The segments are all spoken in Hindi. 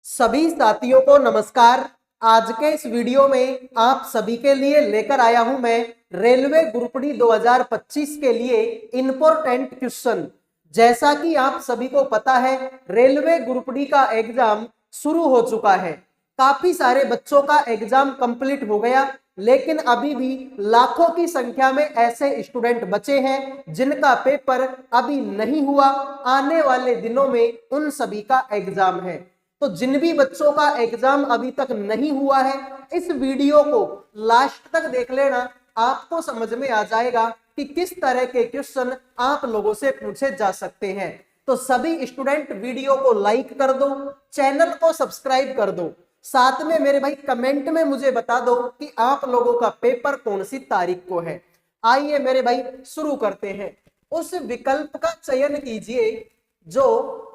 सभी साथियों को नमस्कार। आज के इस वीडियो में आप सभी के लिए लेकर आया हूं मैं रेलवे ग्रुप डी 2025 के लिए इंपॉर्टेंट क्वेश्चन। जैसा कि आप सभी को पता है, रेलवे ग्रुप डी का एग्जाम शुरू हो चुका है। काफी सारे बच्चों का एग्जाम कंप्लीट हो गया, लेकिन अभी भी लाखों की संख्या में ऐसे स्टूडेंट बचे हैं जिनका पेपर अभी नहीं हुआ। आने वाले दिनों में उन सभी का एग्जाम है। तो जिन भी बच्चों का एग्जाम अभी तक नहीं हुआ है, इस वीडियो को लास्ट तक देख लेना। आपको समझ में आ जाएगा कि किस तरह के क्वेश्चन आप लोगों से पूछे जा सकते हैं। तो सभी स्टूडेंट वीडियो को लाइक कर दो, चैनल को सब्सक्राइब कर दो, साथ में मेरे भाई कमेंट में मुझे बता दो कि आप लोगों का पेपर कौन सी तारीख को है। आइए मेरे भाई शुरू करते हैं। उस विकल्प का चयन कीजिए जो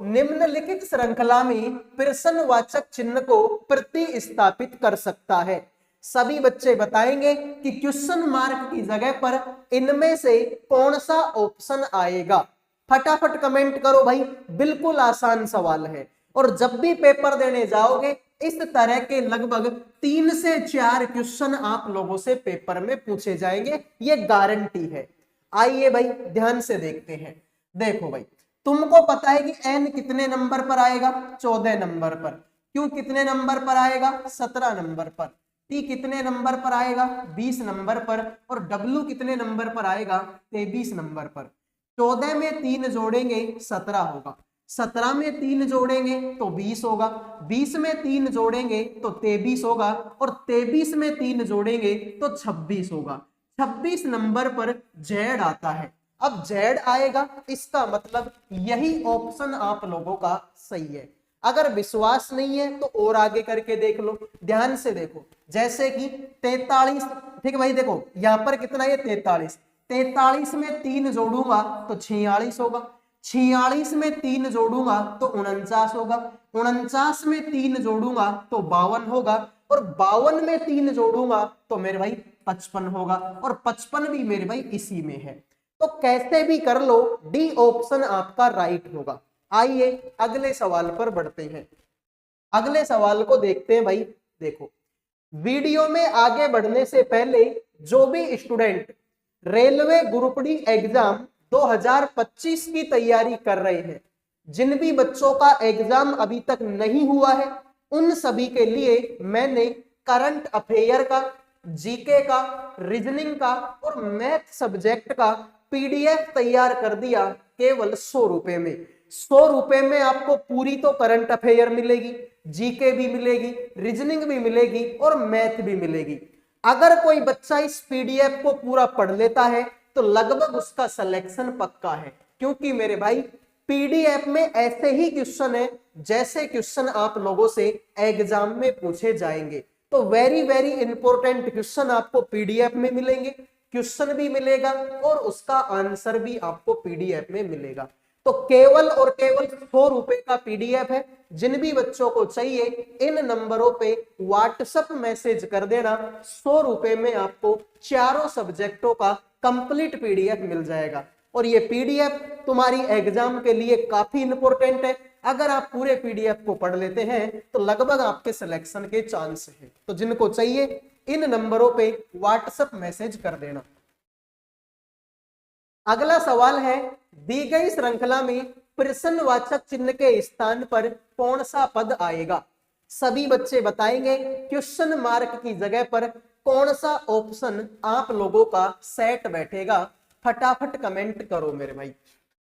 निम्नलिखित श्रृंखला में प्रश्नवाचक चिन्ह को प्रतिस्थापित कर सकता है। सभी बच्चे बताएंगे कि क्वेश्चन मार्क की जगह पर इनमें से कौन सा ऑप्शन आएगा। फटाफट कमेंट करो भाई, बिल्कुल आसान सवाल है। और जब भी पेपर देने जाओगे, इस तरह के लगभग 3 से 4 क्वेश्चन आप लोगों से पेपर में पूछे जाएंगे, ये गारंटी है। आइए भाई ध्यान से देखते हैं। देखो भाई, तुमको पता है कि n कितने नंबर पर आएगा? 14 नंबर पर। q कितने नंबर पर आएगा? 17 नंबर पर। t कितने नंबर पर आएगा? 20 नंबर पर। और w कितने नंबर पर आएगा? 23 नंबर पर। 14 में 3 जोड़ेंगे 17 होगा, 17 में 3 जोड़ेंगे तो 20 होगा, 20 में 3 जोड़ेंगे तो 23 होगा, और 23 में 3 जोड़ेंगे तो 26 होगा। 26 नंबर पर Z आता है। अब Z आएगा, इसका मतलब यही ऑप्शन आप लोगों का सही है। अगर विश्वास नहीं है तो और आगे करके देख लो, ध्यान से देखो। जैसे कि 43, ठीक है भाई, देखो यहां पर कितना है? 43। 43 में 3 जोड़ूंगा तो 46 होगा, 46 में 3 जोड़ूंगा तो 49 होगा, 49 में 3 जोड़ूंगा तो 52 होगा, और 52 में 3 जोड़ूंगा तो मेरे भाई 55 होगा, और 55 भी मेरे भाई इसी में है। तो कैसे भी कर लो, डी ऑप्शन आपका राइट होगा। आइए अगले सवाल पर बढ़ते हैं। अगले सवाल को देखते हैं भाई। देखो, वीडियो में आगे बढ़ने से पहले जो भी student railway group D exam 2025 की तैयारी कर रहे हैं, जिन भी बच्चों का एग्जाम अभी तक नहीं हुआ है, उन सभी के लिए मैंने करंट अफेयर का, जीके का, रीजनिंग का और मैथ सब्जेक्ट का पीडीएफ तैयार कर दिया केवल 100 रुपए में। 100 रुपए में आपको पूरी तो करंट अफेयर मिलेगी, जीके भी मिलेगी, रीजनिंग भी मिलेगी और मैथ भी मिलेगी। अगर कोई बच्चा इस पीडीएफ को पूरा पढ़ लेता है तो लगभग उसका सिलेक्शन पक्का है, क्योंकि मेरे भाई पीडीएफ में ऐसे ही क्वेश्चन है जैसे क्वेश्चन आप लोगों से एग्जाम में पूछे जाएंगे। तो वेरी वेरी इंपॉर्टेंट क्वेश्चन आपको पीडीएफ में मिलेंगे, क्वेश्चन भी मिलेगा और उसका आंसर भी आपको पीडीएफ में मिलेगा। तो केवल और केवल 100 रुपए का पीडीएफ है। जिन भी बच्चों को चाहिए इन नंबरों पे व्हाट्सएप मैसेज कर देना। 100 रुपए में आपको चारों सब्जेक्टों का कंप्लीट पीडीएफ मिल जाएगा, और ये पीडीएफ तुम्हारी एग्जाम के लिए काफी इंपॉर्टेंट है। अगर आप पूरे पीडीएफ को पढ़ लेते हैं तो लगभग आपके सिलेक्शन के चांस है। तो जिनको चाहिए इन नंबरों पे व्हाट्सएप मैसेज कर देना। अगला सवाल है, दी गई श्रृंखला में प्रश्नवाचक चिन्ह के स्थान पर कौन सा पद आएगा? सभी बच्चे बताएंगे क्वेश्चन मार्क की जगह पर कौन सा ऑप्शन आप लोगों का सेट बैठेगा। फटाफट कमेंट करो मेरे भाई।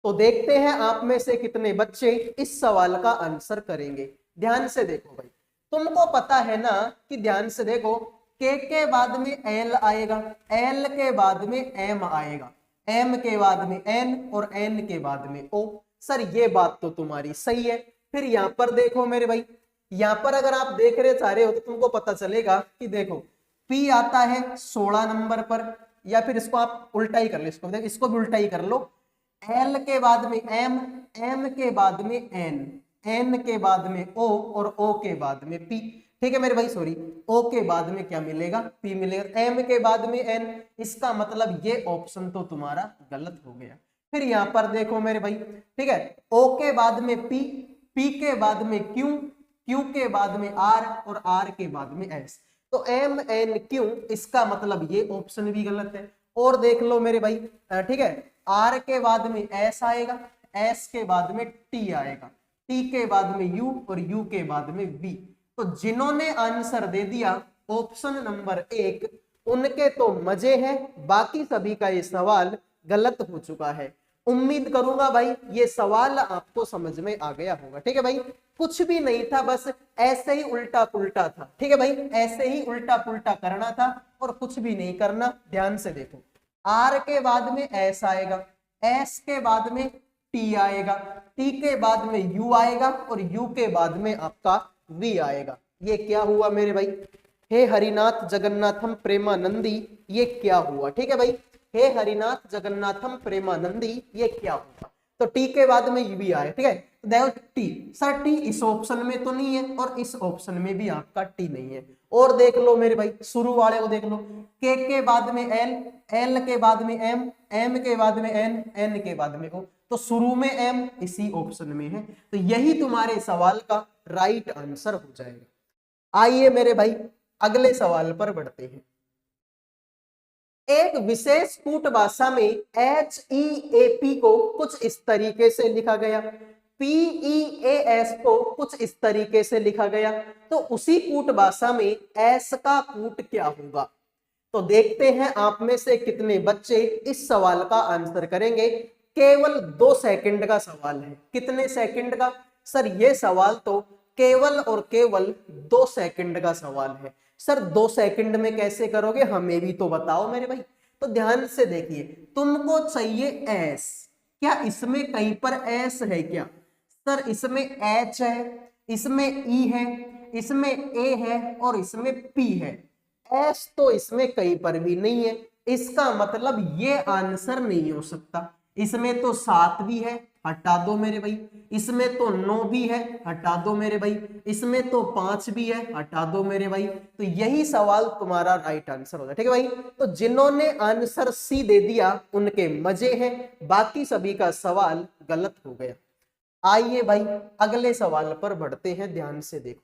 तो देखते हैं आप में से कितने बच्चे इस सवाल का आंसर करेंगे। ध्यान से देखो भाई, तुमको पता है ना कि, ध्यान से देखो, के बाद में एल आएगा, एल के बाद में एम आएगा, एम के बाद में एन और एन के बाद में ओ। सर ये बात तो तुम्हारी सही है। फिर यहाँ पर देखो मेरे भाई, यहाँ पर अगर आप देख रहे चाह रहे हो तो तुमको पता चलेगा कि देखो पी आता है 16 नंबर पर, या फिर इसको आप उल्टा ही कर लो, इसको भी उल्टा ही कर लो। एल के बाद में एम, एम के बाद में एन, एन के बाद में ओ और ओ के बाद में पी। ठीक है मेरे भाई, सॉरी, ओ के बाद में क्या मिलेगा? पी मिलेगा। एम के बाद में एन, इसका मतलब ये ऑप्शन तो तुम्हारा गलत हो गया। फिर यहां पर देखो मेरे भाई, ठीक है, ओ के बाद में पी, पी के बाद में क्यू, Q के बाद में R और R के बाद में S। तो MNQ, इसका मतलब ये ऑप्शन भी गलत है। और देख लो मेरे भाई, ठीक है, R के बाद में S आएगा, S के बाद में T आएगा, T के बाद में U और U के बाद में V। तो जिन्होंने आंसर दे दिया ऑप्शन नंबर 1, उनके तो मजे हैं, बाकी सभी का ये सवाल गलत हो चुका है। उम्मीद करूंगा भाई ये सवाल आपको समझ में आ गया होगा। ठीक है भाई, कुछ भी नहीं था, बस ऐसे ही उल्टा पुल्टा था। ठीक है भाई, ऐसे ही उल्टा पुल्टा करना था और कुछ भी नहीं करना। ध्यान से देखो, R के बाद में S आएगा, S के बाद में T आएगा, T के बाद में U आएगा और U के बाद में आपका V आएगा। ये क्या हुआ मेरे भाई? हे हरिनाथ जगन्नाथम प्रेमानंदी, ये क्या हुआ? ठीक है भाई, हे हरिनाथ जगन्नाथम प्रेमानंदी, ये क्या हुआ? तो टी के बाद में भी आया। ठीक है, तो देखो टी, सर टी इस ऑप्शन में तो नहीं है और इस ऑप्शन में भी आपका टी नहीं है। और देख लो मेरे भाई, शुरू वाले को देख लो, के बाद में एल, एल के बाद में एम, एम के बाद में एन, एन के बाद में ओ। तो शुरू में एम इसी ऑप्शन में है, तो यही तुम्हारे सवाल का राइट आंसर हो जाएगा। आइए मेरे भाई अगले सवाल पर बढ़ते हैं। एक विशेष कूट भाषा में HEAP को कुछ इस तरीके से लिखा गया, PEAS को कुछ इस तरीके से लिखा गया, तो उसी कूट भाषा में S का कूट क्या होगा? तो देखते हैं आप में से कितने बच्चे इस सवाल का आंसर करेंगे। केवल 2 सेकंड का सवाल है। कितने सेकंड का? सर ये सवाल तो केवल और केवल 2 सेकंड का सवाल है। सर 2 सेकंड में कैसे करोगे, हमें भी तो बताओ मेरे भाई। तो ध्यान से देखिए, तुमको चाहिए एस, क्या इसमें कहीं पर एस है क्या? सर इसमें एच है, इसमें ई है, इसमें ए है और इसमें पी है। एस तो इसमें कहीं पर भी नहीं है, इसका मतलब ये आंसर नहीं हो सकता। इसमें तो 7 भी है, हटा दो मेरे भाई। इसमें तो 9 भी है, हटा दो मेरे भाई। इसमें तो 5 भी है, हटा दो मेरे भाई। तो यही सवाल तुम्हारा राइट आंसर होगा। ठीक है भाई, तो जिन्होंने आंसर सी दे दिया उनके मजे हैं, बाकी सभी का सवाल गलत हो गया। आइए भाई अगले सवाल पर बढ़ते हैं। ध्यान से देखो,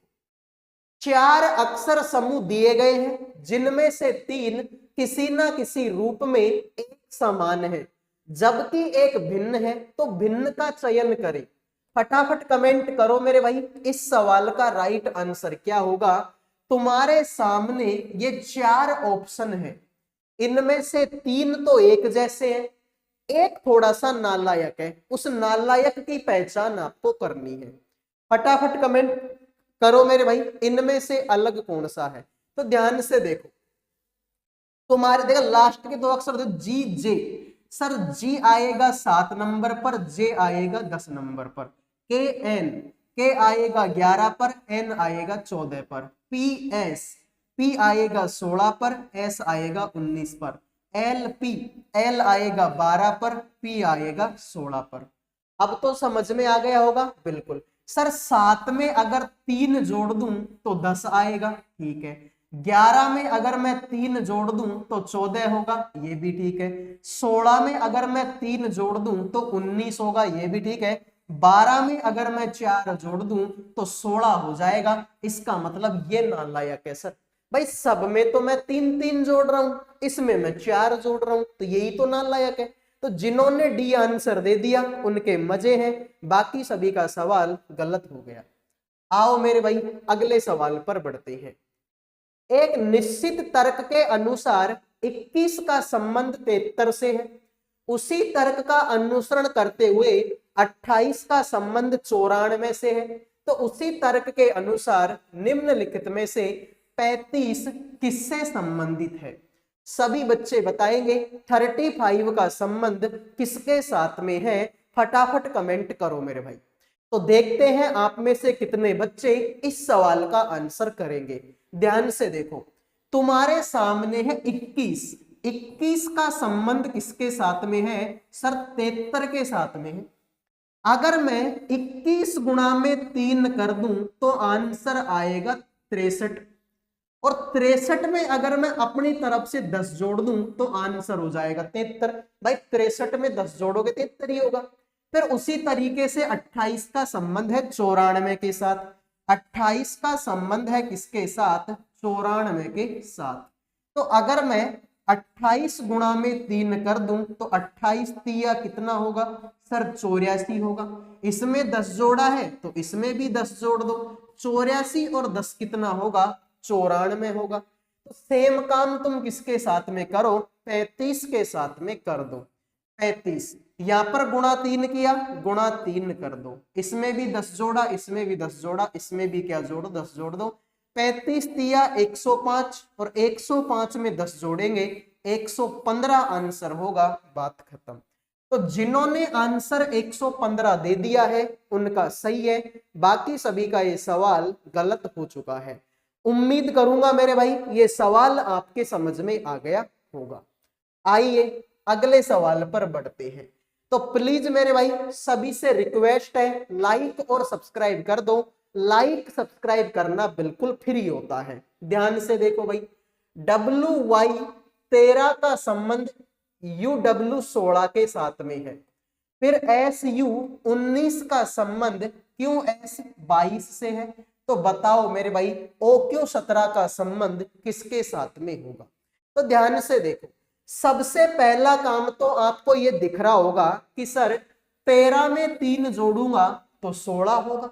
4 अक्षर समूह दिए गए हैं, जिनमें से 3 किसी ना किसी रूप में एक समान है, जबकि एक भिन्न है, तो भिन्न का चयन करें। फटाफट कमेंट करो मेरे भाई, इस सवाल का राइट आंसर क्या होगा? तुम्हारे सामने ये 4 ऑप्शन है, इनमें से 3 तो एक जैसे हैं, एक थोड़ा सा नालायक है। उस नालायक की पहचान आपको करनी है। फटाफट कमेंट करो मेरे भाई, इनमें से अलग कौन सा है? तो ध्यान से देखो, तुम्हारे देखो लास्ट के 2 अक्षर दो, जी जे। सर जी आएगा 7 नंबर पर, जे आएगा 10 नंबर पर। के एन, के आएगा 11 पर, एन आएगा 14 पर। पी एस, पी आएगा 16 पर, एस आएगा 19 पर। एल पी, एल आएगा 12 पर, पी आएगा 16 पर। अब तो समझ में आ गया होगा। बिल्कुल सर, 7 में अगर 3 जोड़ दूं तो 10 आएगा, ठीक है। 11 में अगर मैं 3 जोड़ दूं तो 14 होगा, ये भी ठीक है। 16 में अगर मैं 3 जोड़ दूं तो 19 होगा, ये भी ठीक है। 12 में अगर मैं 4 जोड़ दूं तो 16 हो जाएगा। इसका मतलब ये नालायक है। सर भाई सब में तो मैं 3 जोड़ रहा हूं, इसमें मैं 4 जोड़ रहा हूं, तो यही तो नालायक है। तो जिन्होंने डी आंसर दे दिया उनके मजे हैं, बाकी सभी का सवाल गलत हो गया। आओ मेरे भाई अगले सवाल पर बढ़ते हैं। एक निश्चित तर्क के अनुसार 21 का संबंध 73 से है, उसी तर्क का अनुसरण करते हुए 28 का संबंध 94 से है, तो उसी तर्क के अनुसार निम्नलिखित में से 35 किससे संबंधित है? सभी बच्चे बताएंगे 35 का संबंध किसके साथ में है। फटाफट कमेंट करो मेरे भाई। तो देखते हैं आप में से कितने बच्चे इस सवाल का आंसर करेंगे। ध्यान से देखो, तुम्हारे सामने है 21 का संबंध किसके साथ में है? सर 73 के साथ में है। अगर मैं 21 गुणा में 3 कर दूं तो आंसर आएगा 63, और 63 में अगर मैं अपनी तरफ से 10 जोड़ दूं तो आंसर हो जाएगा 73। भाई 63 में 10 जोड़ोगे 73 ही होगा। फिर उसी तरीके से 28 का संबंध है 94 के साथ, 28 का संबंध है किसके साथ? 94 के साथ। तो अगर मैं 28 गुणा में 3 कर दूं तो 28 तिया कितना होगा सर? 84 होगा। इसमें 10 जोड़ा है तो इसमें भी 10 जोड़ दो, 84 और 10 कितना होगा? 94 होगा। तो सेम काम तुम किसके साथ में करो? 35 के साथ में कर दो। 35 यहां पर गुणा 3 किया, गुणा 3 कर दो, इसमें भी 10 जोड़ा, इसमें भी 10 जोड़ा, इसमें भी क्या जोड़ो? 10 जोड़ दो। 35 तिया 105 और 105 में 10 जोड़ेंगे 115 आंसर होगा। बात खत्म। तो जिन्होंने आंसर 115 दे दिया है उनका सही है, बाकी सभी का ये सवाल गलत हो चुका है। उम्मीद करूंगा मेरे भाई ये सवाल आपके समझ में आ गया होगा। आइए अगले सवाल पर बढ़ते हैं। तो प्लीज मेरे भाई सभी से रिक्वेस्ट है लाइक और सब्सक्राइब कर दो। लाइक सब्सक्राइब करना बिल्कुल फ्री होता है। ध्यान से देखो भाई, WY 13 का संबंध UW 16 के साथ में है। फिर SU 19 का संबंध QS 22 से है। तो बताओ मेरे भाई OQ 17 का संबंध किसके साथ में होगा? तो ध्यान से देखो, सबसे पहला काम तो आपको ये दिख रहा होगा कि सर 13 में 3 जोड़ूंगा तो 16 होगा,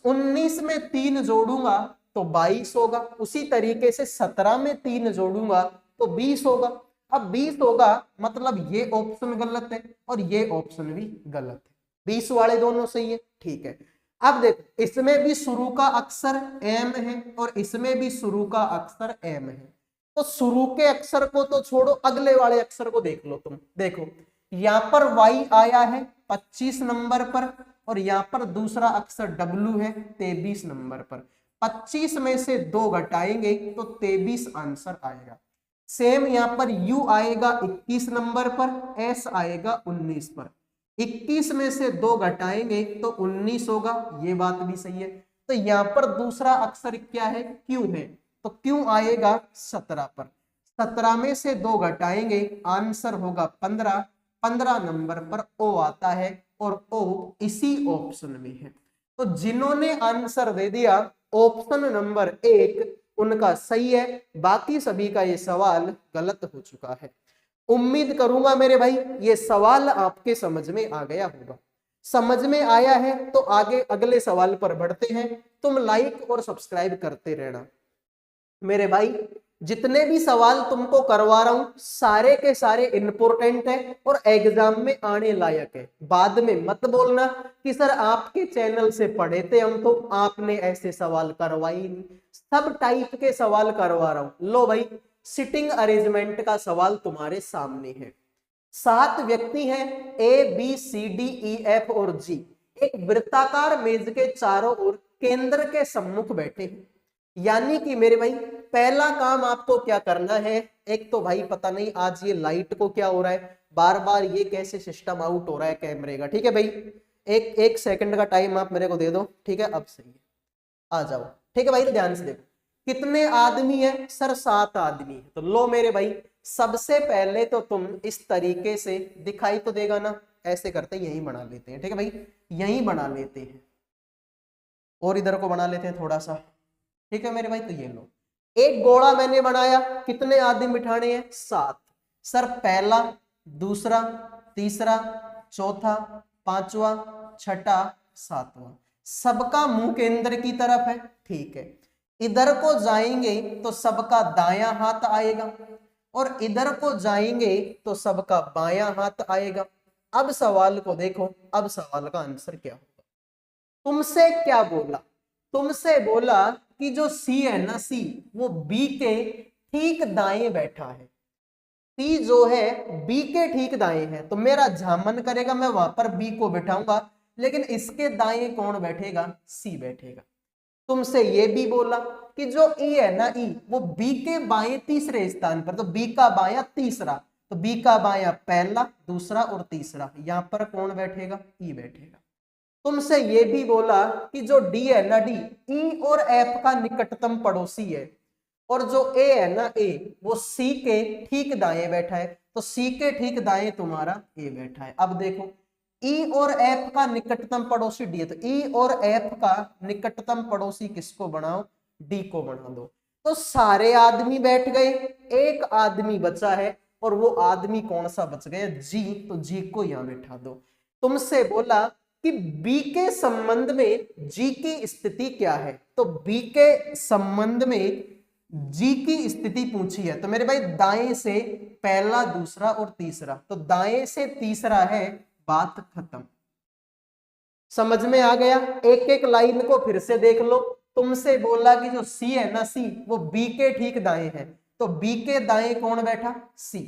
19 में 3 जोड़ूंगा तो 22 होगा, उसी तरीके से 17 में 3 जोड़ूंगा तो 20 होगा। अब 20 होगा मतलब ये ऑप्शन गलत है और ये ऑप्शन भी गलत है, 20 वाले दोनों सही है। ठीक है, अब देखो इसमें भी शुरू का अक्षर M है और इसमें भी शुरू का अक्षर M है। तो शुरू के अक्षर को तो छोड़ो, अगले वाले अक्षर को देख लो तुम। देखो यहां पर Y आया है 25 नंबर पर और यहां पर दूसरा अक्षर W है 23 नंबर पर। 25 में से 2 घटाएंगे तो 23 आंसर आएगा। सेम यहां पर U आएगा 21 नंबर पर, S आएगा 19 पर। 21 में से 2 घटाएंगे तो 19 होगा, ये बात भी सही है। तो यहां पर दूसरा अक्षर क्या है? Q है, तो Q आएगा 17 पर। 17 में से 2 घटाएंगे आंसर होगा 15। 15 नंबर पर O आता है और O इसी ऑप्शन में है। तो जिन्होंने आंसर दे दिया ऑप्शन नंबर 1 उनका सही है, बाकी सभी का ये सवाल गलत हो चुका है। उम्मीद करूंगा मेरे भाई ये सवाल आपके समझ में आ गया होगा। समझ में आया है तो आगे अगले सवाल पर बढ़ते हैं। तुम लाइक और सब्सक्राइब करते रहना मेरे भाई। जितने भी सवाल तुमको करवा रहा हूं सारे के सारे इंपॉर्टेंट है और एग्जाम में आने लायक है। बाद में मत बोलना कि सर आपके चैनल से पढ़े थे हम तो आपने ऐसे सवाल करवाई नहीं। सब टाइप के सवाल करवा रहा हूं। लो भाई, सिटिंग अरेंजमेंट का सवाल तुम्हारे सामने है। 7 व्यक्ति हैं ABCDEF और G, एक वृत्ताकार मेज के चारों ओर केंद्र के सम्मुख बैठे हैं। यानी कि मेरे भाई पहला काम आपको क्या करना है, एक तो भाई पता नहीं आज ये लाइट को क्या हो रहा है, बार बार ये कैसे सिस्टम आउट हो रहा है कैमरे का। ठीक है भाई, एक सेकंड का टाइम आप मेरे को दे दो। ठीक है, अब सही है, आ जाओ। ठीक है भाई, ध्यान से देखो कितने आदमी है सर? 7 आदमी है। तो लो मेरे भाई सबसे पहले तो तुम इस तरीके से, दिखाई तो देगा ना, ऐसे करते हैं, यही बना लेते हैं। ठीक है भाई, यही बना लेते हैं और इधर को बना लेते हैं थोड़ा सा। ठीक है मेरे भाई, तो ये लो एक गोला मैंने बनाया, कितने आदमी बिठाने हैं? 7। सर पहला, दूसरा, तीसरा, चौथा, पांचवा, छठा, सातवां, सबका मुंह केंद्र की तरफ है। ठीक है, इधर को जाएंगे तो सबका दायां हाथ आएगा और इधर को जाएंगे तो सबका बायां हाथ आएगा। अब सवाल को देखो, अब सवाल का आंसर क्या होगा? तुमसे क्या बोला? तुमसे बोला कि जो C है ना, C वो B के ठीक दाएं बैठा है। C जो है B के ठीक दाएं है, तो मेरा जहां मन करेगा मैं वहां पर B को बैठाऊंगा, लेकिन इसके दाएं कौन बैठेगा? C बैठेगा। तुमसे ये भी बोला कि जो E है ना, E वो B के बाएं तीसरे स्थान पर, तो B का बायां तीसरा, तो B का बायां पहला, दूसरा और तीसरा, यहां पर कौन बैठेगा? E बैठेगा। तुमसे ये भी बोला कि जो D है ना, D E और F का निकटतम पड़ोसी है और जो A है ना, A वो C के ठीक दाएं बैठा है, तो C के ठीक दाएं तुम्हारा A बैठा है। अब देखो ई और एफ का निकटतम पड़ोसी डी है, तो ई और एफ का निकटतम पड़ोसी किसको बनाओ, डी को बना दो। तो सारे आदमी बैठ गए, एक आदमी बचा है, और वो आदमी कौन सा बच गया, जी, तो जी को यहां बैठा दो। तुमसे बोला कि बी के संबंध में जी की स्थिति क्या है, तो बी के संबंध में जी की स्थिति पूछी है, तो मेरे भाई दाएं से पहला, दूसरा और तीसरा, तो दाएं से तीसरा है, बात खत्म। समझ में आ गया। एक एक लाइन को फिर से देख लो। तुमसे बोला कि जो सी है ना, सी वो बी के ठीक दाएं है, तो बी के दाएं कौन बैठा, सी।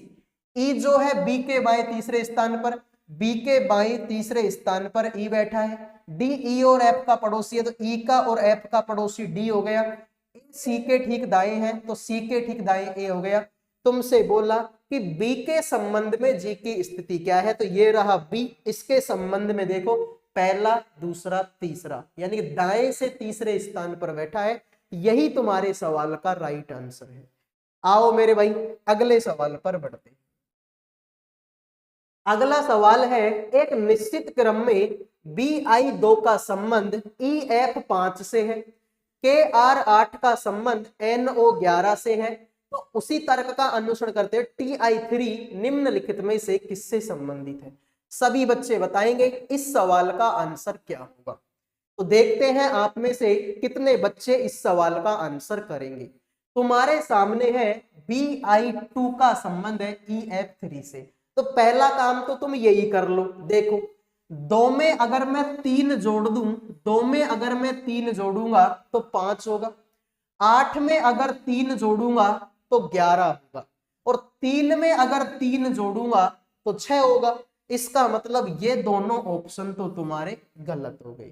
ई जो है बी के बाएं तीसरे स्थान पर, बी के बाएं तीसरे स्थान पर ई बैठा है। डी ई और एफ का पड़ोसी है, तो ई का और एफ का पड़ोसी डी हो गया। सी के ठीक दाएं है, तो सी के ठीक दाएं ए हो गया। तुमसे बोला कि बी के संबंध में जी की स्थिति क्या है, तो ये रहा बी। इसके संबंध में देखो पहला, दूसरा, तीसरा, यानी कि दाएं से तीसरे स्थान पर बैठा है। यही तुम्हारे सवाल का राइट आंसर है। आओ मेरे भाई अगले सवाल पर बढ़ते हैं। अगला सवाल है, एक निश्चित क्रम में BI2 का संबंध EF5 से है, KR8 का संबंध NO11 से है, तो उसी तर्क का अनुसरण करते हुए TI3 निम्नलिखित में से किससे संबंधित है। सभी बच्चे बताएंगे इस सवाल का आंसर क्या होगा। तो देखते हैं आप में से कितने बच्चे इस सवाल का आंसर करेंगे। तुम्हारे सामने है BI2 का संबंध है EF3 से, तो पहला काम तो तुम यही कर लो। देखो दो में अगर मैं 3 जोड़ दूं, दो में अगर मैं 3 जोड़ूंगा तो 5 होगा, 8 में अगर 3 जोड़ूंगा तो 11 होगा, और 3 में अगर 3 जोड़ूंगा तो 6 होगा। इसका मतलब ये दोनों ऑप्शन तो तुम्हारे गलत हो गए।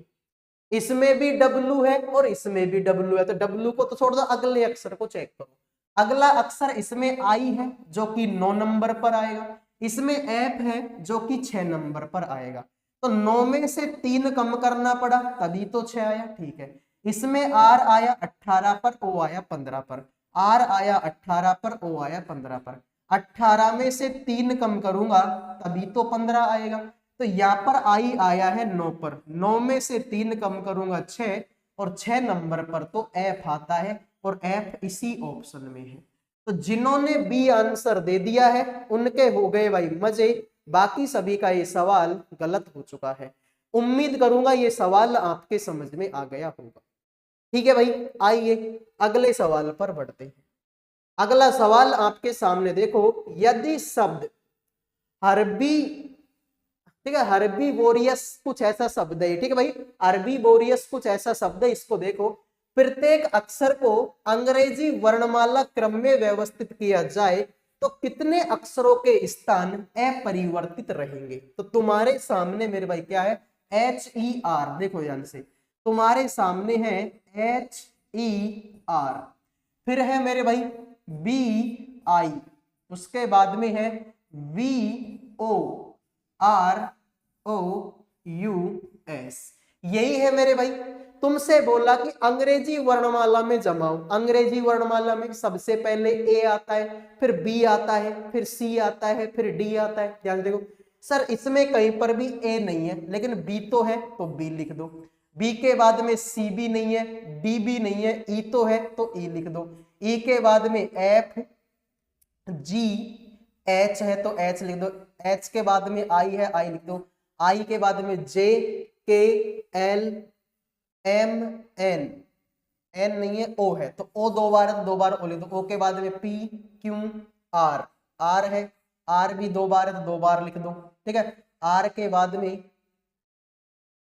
इसमें भी W है और इसमें भी W है, तो W को तो छोड़ दो, अगले अक्षर को चेक करो। अगला अक्षर इसमें I है जो कि 9 नंबर पर आएगा, इसमें F है जो कि 6 नंबर पर आएगा, तो 9 में से 3 कम करना पड़ा तभी तो 6 आया। ठीक है, इसमें R आया 18 पर, O आया 15 पर, R आया 18 पर, O आया 15 पर, 18 में से 3 कम करूंगा तभी तो 15 आएगा। तो यहाँ पर I आया है 9 पर, 9 में से 3 कम करूंगा 6, और 6 नंबर पर तो F आता है, और F इसी ऑप्शन में है। तो जिन्होंने बी आंसर दे दिया है उनके हो गए भाई मजे, बाकी सभी का ये सवाल गलत हो चुका है। उम्मीद करूंगा ये सवाल आपके समझ में आ गया होगा। ठीक है भाई, आइए अगले सवाल पर बढ़ते हैं। अगला सवाल आपके सामने देखो, यदि शब्द हर्बी, ठीक है, हर्बीवोरियस कुछ ऐसा शब्द है, ठीक है भाई, हर्बीवोरियस कुछ ऐसा शब्द है, इसको देखो, प्रत्येक अक्षर को अंग्रेजी वर्णमाला क्रम में व्यवस्थित किया जाए तो कितने अक्षरों के स्थान अपरिवर्तित रहेंगे। तो तुम्हारे सामने मेरे भाई क्या है, HER, देखो ध्यान से, तुम्हारे सामने है HER, फिर है मेरे भाई BI, उसके बाद में है VOROUS, यही है मेरे भाई। तुमसे बोला कि अंग्रेजी वर्णमाला में जमाओ, अंग्रेजी वर्णमाला में सबसे पहले A आता है, फिर B आता है, फिर C आता है, फिर D आता है। ध्यान देखो सर, इसमें कहीं पर भी A नहीं है, लेकिन B तो है तो B लिख दो, B के बाद में C भी नहीं है, D भी नहीं है, E तो है तो E लिख दो, E के बाद में F, G, H है तो H लिख दो, H के बाद में I है, I लिख दो, I के बाद में J, K, L, M, N, N नहीं है, O है तो O दो बार है तो 2 बार O लिख दो, O के बाद में P, Q, R, R है, R भी 2 बार है तो 2 बार लिख दो। ठीक है, R के बाद में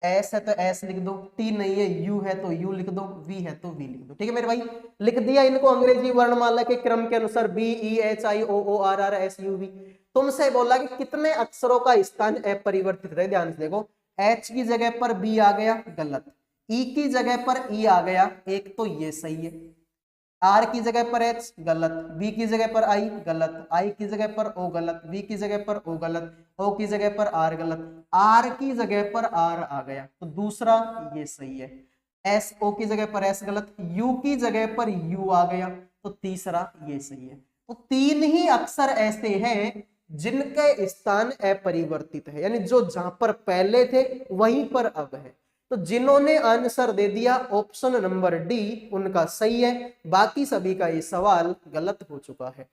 S है तो S लिख दो, T नहीं है, U है तो U लिख दो, V है तो V लिख दो। ठीक है मेरे भाई, लिख दिया इनको अंग्रेजी वर्णमाला के क्रम के अनुसार B, E, H, I, O, O, R, R, S, U, V। तुमसे बोला कि कितने अक्षरों का स्थान अपरिवर्तित रहे। ध्यान से देखो, H की जगह पर B आ गया, गलत, E की जगह पर E आ गया, एक तो ये सही है, R की जगह पर H गलत, B की जगह पर I गलत, I की जगह पर O गलत, V की जगह पर O गलत, O की जगह पर R गलत, R की जगह पर R आ गया तो दूसरा ये सही है, S, O की जगह पर S गलत, U की जगह पर U आ गया तो तीसरा ये सही है। तो 3 ही अक्षर ऐसे हैं जिनके स्थान अपरिवर्तित है, यानी जो जहां पर पहले थे वहीं पर अब है। तो जिन्होंने आंसर दे दिया ऑप्शन नंबर डी उनका सही है, बाकी सभी का ये सवाल गलत हो चुका है।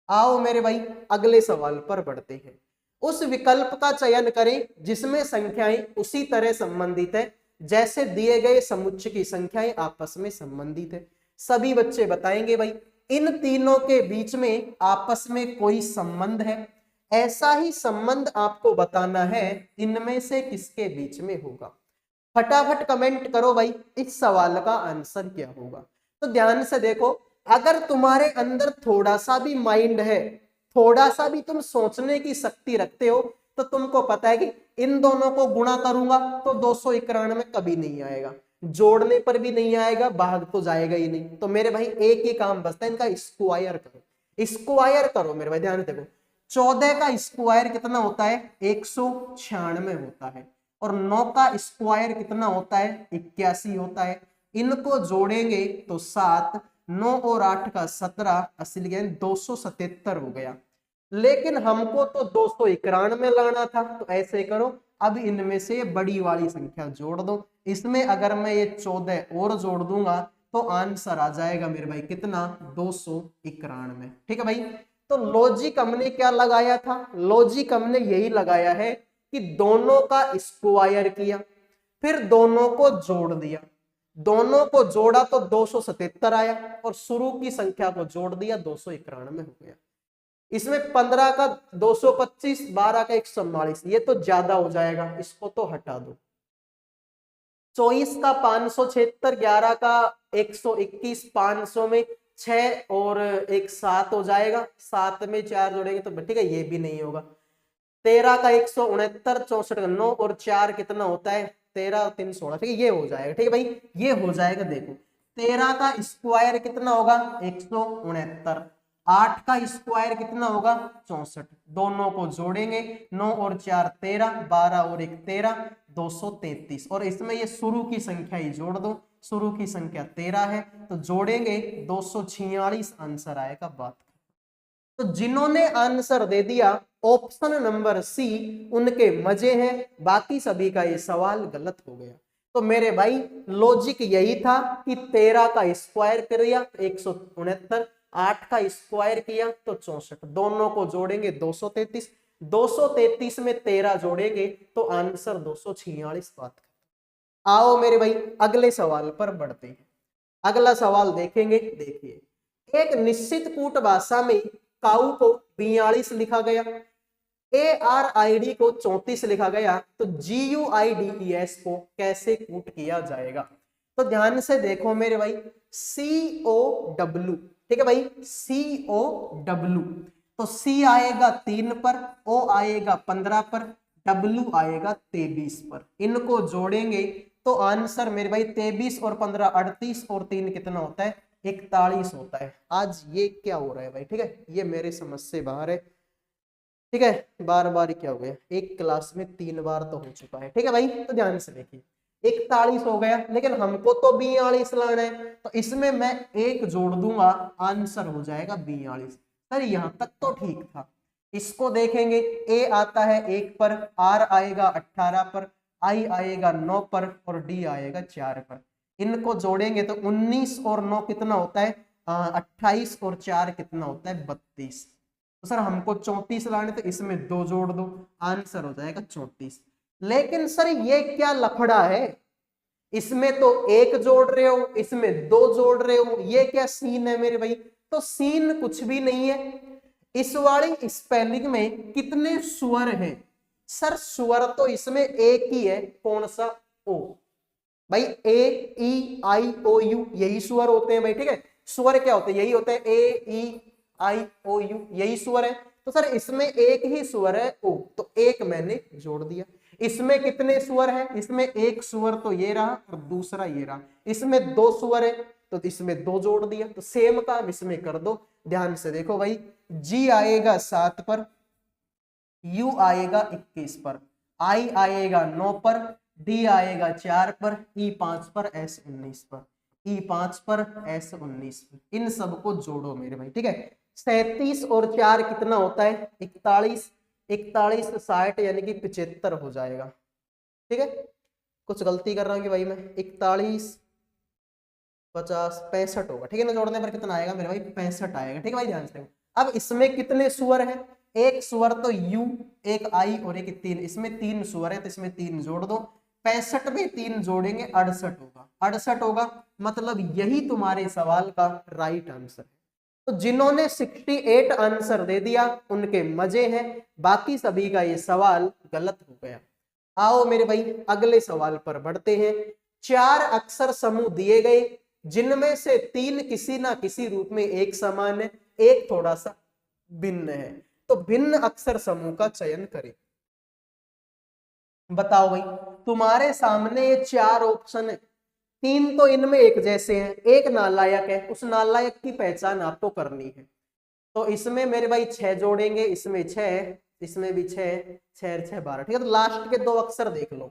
आओ मेरे भाई अगले सवाल पर बढ़ते हैं। उस विकल्प का चयन करें जिसमें संख्याएं उसी तरह संबंधित है जैसे दिए गए समुच्चय की संख्याएं आपस में संबंधित है। सभी बच्चे बताएंगे भाई इन तीनों के बीच में आपस में कोई संबंध है, ऐसा ही संबंध आपको बताना है इनमें से किसके बीच में होगा। फटाफट कमेंट करो भाई इस सवाल का आंसर क्या होगा। तो ध्यान से देखो, अगर तुम्हारे अंदर थोड़ा सा भी माइंड है, थोड़ा सा भी तुम सोचने की शक्ति रखते हो, तो तुमको पता है कि इन दोनों को गुणा करूंगा तो 291 कभी नहीं आएगा, जोड़ने पर भी नहीं आएगा, भाग तो जाएगा ही नहीं। तो मेरे भाई एक ही काम बचता है, इनका स्क्वायर करो। स्क्वायर करो मेरे भाई, ध्यान से देखो 14 का स्क्वायर कितना होता है 196 होता है, और 9 का स्क्वायर कितना होता है 81 होता है। इनको जोड़ेंगे तो 7, 9 और 8 का 17, असली 277 हो गया। लेकिन हमको तो 291 लाना था, तो ऐसे करो अब इनमें से बड़ी वाली संख्या जोड़ दो। इसमें अगर मैं ये 14 और जोड़ दूंगा तो आंसर आ जाएगा मेरे भाई कितना 291। ठीक है भाई। तो लॉजिक हमने क्या लगाया था, लॉजिक हमने यही लगाया है कि दोनों का स्क्वायर किया, फिर दोनों को जोड़ दिया, दोनों को जोड़ा तो 277 आया, और शुरू की संख्या को जोड़ दिया 291 हो गया। इसमें 15 का 225, 12 का 144, ये तो ज्यादा हो जाएगा, इसको तो हटा दो। 24 का 576, 11 का 121, 500 में 6 और 1 7 हो जाएगा, 7 में 4 जोड़ेंगे तो ठीक है ये भी नहीं होगा। 13 का 169, 64 का 9 और 4 कितना होता है 13, 3 16, ठीक है ये हो जाएगा। ठीक है भाई ये हो जाएगा। देखो 13 का स्क्वायर कितना होगा 169, 8 का स्क्वायर कितना होगा 64, दोनों को जोड़ेंगे 9 और 4 13, 12 और 1 13, 233, और इसमें ये शुरू की संख्या ही जोड़ दो, शुरू की संख्या 13 है तो जोड़ेंगे 246 आंसर आएगा। बात तो जिन्होंने आंसर दे दिया ऑप्शन नंबर सी उनके मजे हैं, बाकी सभी का ये सवाल गलत हो गया। तो मेरे भाई लॉजिक यही था कि 13 का स्क्वायर किया 169, 8 का स्क्वायर किया तो 64, दोनों को जोड़ेंगे 233, 233 में 13 जोड़ेंगे तो आंसर 246। बात आओ मेरे भाई अगले सवाल पर बढ़ते हैं। अगला सवाल देखेंगे। देखिए एक निश्चित कूट भाषा में काऊ को 42 लिखा गया, ARID को 34 लिखा गया, तो GUIDES को कैसे कूट किया जाएगा। तो ध्यान से देखो मेरे भाई COW, ठीक है भाई COW, तो C आएगा 3 पर, O आएगा 15 पर, W आएगा 23 पर। इनको जोड़ेंगे तो आंसर मेरे भाई 23 और 15 38 और 3 कितना होता है 41 होता है। आज ये क्या हो रहा है भाई, ठीक है ये मेरे समझ से बाहर है। ठीक है बार बार क्या हो गया, एक क्लास में 3 बार तो हो चुका है। ठीक है भाई तो ध्यान से देखिए 41 हो गया, लेकिन हमको तो 42 लाना है, तो इसमें मैं एक जोड़ दूंगा आंसर हो जाएगा 42। सर यहां तक तो ठीक था। इसको देखेंगे A आता है 1 पर, R आएगा 18 पर, I आएगा 9 पर और D आएगा 4 पर। इनको जोड़ेंगे तो 19 और 9 कितना होता है 28 और 4 कितना होता है 32। तो सर हमको 34 लाने तो इसमें 2 जोड़ दो, आंसर हो जाएगा 34। लेकिन सर ये क्या लफड़ा है, इसमें तो 1 जोड़ रहे हो, इसमें 2 जोड़ रहे हो, ये क्या सीन है मेरे भाई। तो सीन कुछ भी नहीं है। इस वाली स्पेलिंग में कितने स्वर हैं, सर स्वर तो इसमें एक ही है, कौन सा ओ भाई, AEIOU यही स्वर होते हैं भाई। ठीक है स्वर क्या होते हैं यही होते हैं AEIOU यही स्वर है। तो सर इसमें एक ही स्वर है ओ, तो एक मैंने जोड़ दिया। इसमें कितने स्वर है, इसमें एक स्वर तो ये रहा और दूसरा ये रहा, इसमें 2 स्वर है तो इसमें 2 जोड़ दिया। तो सेम काम इसमें कर दो। ध्यान से देखो भाई G आएगा 7 पर, U आएगा 21 पर, I आएगा 9 पर, D आएगा 4 पर, E 5 पर, S 19 पर, E 5 पर, S 19 पर। इन सबको जोड़ो मेरे भाई। ठीक है 37 और 4 कितना होता है 41, 41 60 यानी कि 75 हो जाएगा। ठीक है, कुछ गलती कर रहा हूँ कि भाई मैं 41 50 65 होगा। ठीक है ना, जोड़ने पर कितना आएगा मेरे भाई 65 आएगा। ठीक है भाई, ध्यान से। अब इसमें कितने सुअर हैं, एक सुअर तो यू, एक आई और एक 3, इसमें 3 सुअर है तो इसमें 3 जोड़ दो। 65 में 3 जोड़ेंगे 68 होगा, 68 होगा, मतलब यही तुम्हारे सवाल का राइट आंसर है। तो जिन्होंने 68 आंसर दे दिया उनके मजे हैं, बाकी सभी का ये सवाल गलत हो गया। आओ मेरे भाई अगले सवाल पर बढ़ते हैं। 4 अक्षर समूह दिए गए जिनमें से 3 किसी ना किसी रूप में एक समान है, एक थोड़ा सा भिन्न है, तो भिन्न अक्षर समूह का चयन करें। बताओ भाई, तुम्हारे सामने ये 4 ऑप्शन है, 3 तो इनमें एक जैसे हैं, एक नालायक है, उस नालायक की पहचान आपको करनी है। तो इसमें मेरे भाई 6 जोड़ेंगे, इसमें 6, इसमें भी 6, 6 6 12। ठीक है, तो लास्ट के 2 अक्षर देख लो,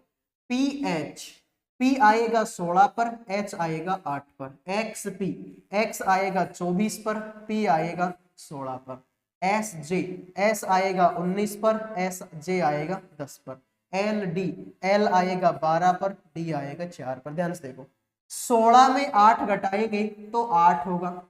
पी एच, पी आएगा 16 पर, एच आएगा 8 पर, एक्स पी, एक्स आएगा 24 पर, पी आएगा 16 पर, एस जे, एस आएगा 19 पर, एस जे आएगा 10 पर, एल डी, एल आएगा 12 पर, डी आएगा 4 पर। ध्यान से देखो, 16 में 8 घटाएंगे तो 8 होगा,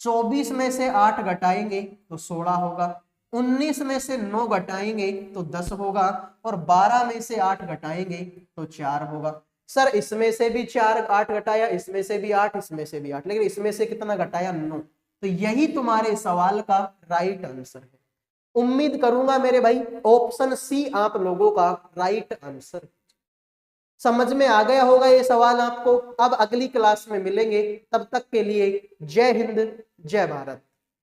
24 में से 8 घटाएंगे तो 16 होगा, 19 में से 9 घटाएंगे तो 10 होगा, और 12 में से 8 घटाएंगे तो 4 होगा। सर इसमें से भी 4 8 घटाया, इसमें से भी 8, इसमें से भी 8, लेकिन इसमें से कितना घटाया 9, तो यही तुम्हारे सवाल का राइट आंसर है। उम्मीद करूंगा मेरे भाई ऑप्शन सी आप लोगों का राइट आंसर। समझ में आ गया होगा ये सवाल आपको। अब अगली क्लास में मिलेंगे, तब तक के लिए जय हिंद जय भारत।